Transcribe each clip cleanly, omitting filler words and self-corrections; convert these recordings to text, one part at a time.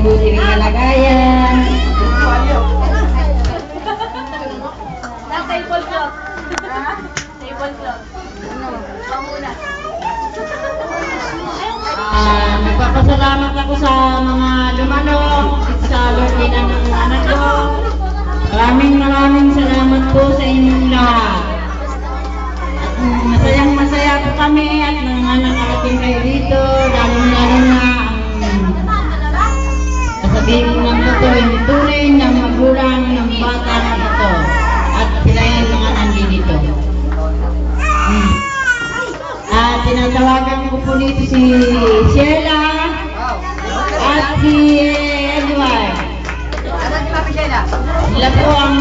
mabuti ring kalagayan. Tablecloth. Tablecloth. Pamuna. Nagpapasalamat ako sa mga lumanok, sa luminan ng anak ko. Maraming salamat po sa inyong lahat. At masayang-masaya po kami at nakarating kayo dito, lalo-lalo na ang sasabihin ko ng ito, yung tunay ng magulang ng bata na ito. At sila yung mga nandito. At tinatawagan ko po dito si Sheila at si Edward. Sila po ang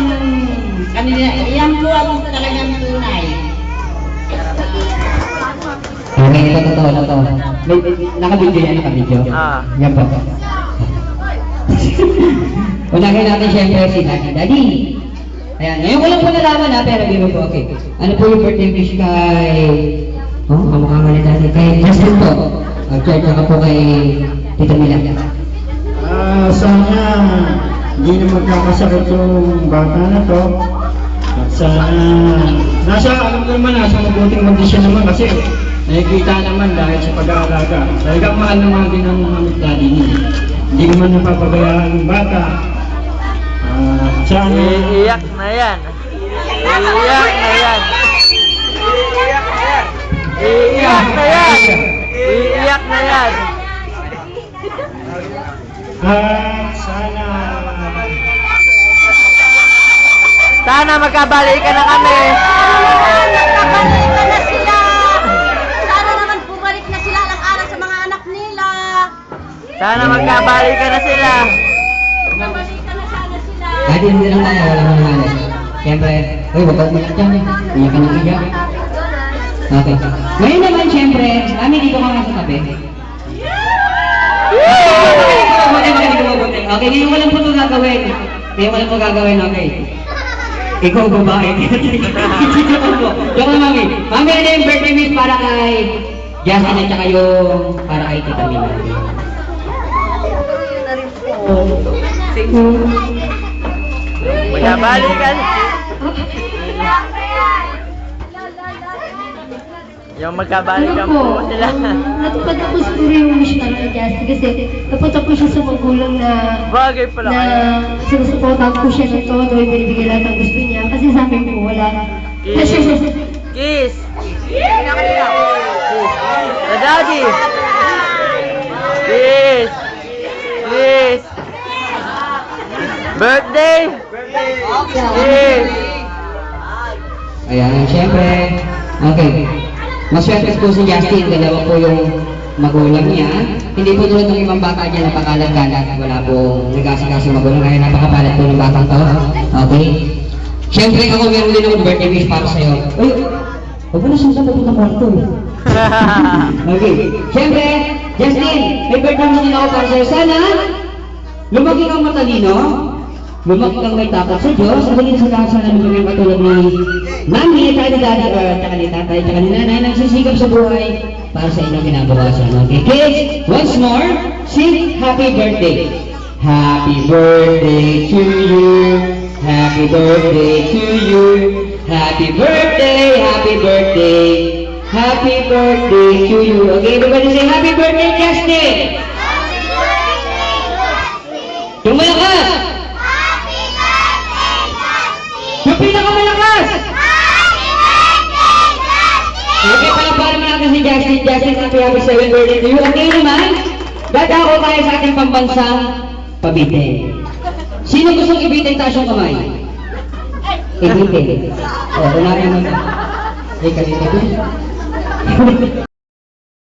kanila, yan po ang talagang tunay. Okay, ito totoo na to. Naka-video yan, naka-video. Yan po. Unahin natin siyempre si Daddy. Ayan, ngayon ko lang po nalaman ha, pero biro po, okay. Ano po yung birthday wish kay... Oh, kamukha nga ni Daddy. Kay Justin po. Check ka po kay Tito Mila. Sana hindi na magkakasakit yung bata na to. At sana, alam ko naman, nasa mabuting kondisyon naman kasi nakikita naman dahil sa pag-aalaga. Talagang mahal naman din ang mamit daddy niya. Hindi naman napapabayaan yung bata. Sana... Iiyak na yan. Iiyak na yan. Iiyak na yan. Iiyak na yan. Sana... Sana magkabalikan na kami. Bumalik na sila. Sana naman bumalik na sila alang-alang sa mga anak nila. Sana magkabalikan na sila. Bumalikan na sana sila. Daddy, hindi lang tayo, wala nang halos. Siyempre, uy, wag kang umiyak dyan eh. Iyak ka ng iyak. Okay. Ngayon naman, siyempre, kami dito ka nga sa tabi. Okay, ngayon walang po ito gagawin. Ngayon walang po gagawin, okay. Ikaw babae. Joke na, Mami. Mami, ano yung birthday wish para kay Justin at saka yung para kay Tita Mila? Magkabalikan. Yung magkabalikan po sila. Natupad ako siguro yung wish na kay Justin kasi napunta ko siya sa magulang na Bagay pala kayo. sinusuportahan ko siya ng todo, ibinibigay lahat ng gusto niya kasi sa amin po wala. Kiss. The daddy. Kiss. Kiss. Birthday. Kiss. Ayan, siyempre. Okay. Maswerte po si Justin, dalawa po yung magulang niya. Hindi po tulad ng ibang bata dyan, napakalag-galag. Wala pong nag-asikaso magulang, kaya napakapalat po ng batang to. Okay? Siyempre, ako meron din akong birthday wish para sa'yo. Uy, huwag mo na siyang sabatin ng kwarto eh. Okay. Siyempre, Justin, may birthday wish din ako para sa'yo. Sana, lumaki kang matalino, lumaki kang may takot sa Diyos, at hindi sa lahat sana lumaki kang katulad ni Mami, tayo ni Daddy, tsaka ni Tatay, tsaka ni Nanay, nagsisikap sa buhay para sa inyong kinabukasan. Okay, kids, once more, sing happy birthday. Happy birthday to you. Happy birthday to you. Happy birthday, happy birthday. Happy birthday to you. Okay, everybody say happy birthday, Justin. Happy birthday, Justin. Yung malakas. Happy birthday, Justin. Yung pinakamalakas. Happy birthday, Justin. Okay, palagparan naman natin si Justin. Justin, happy 7th birthday to you. Okay naman, dadako tayo sa ating pambansang pabitin. Sino gustong ibitin? Taas yung kamay. Ibitin. O, unari mo. Ay, kalita ko.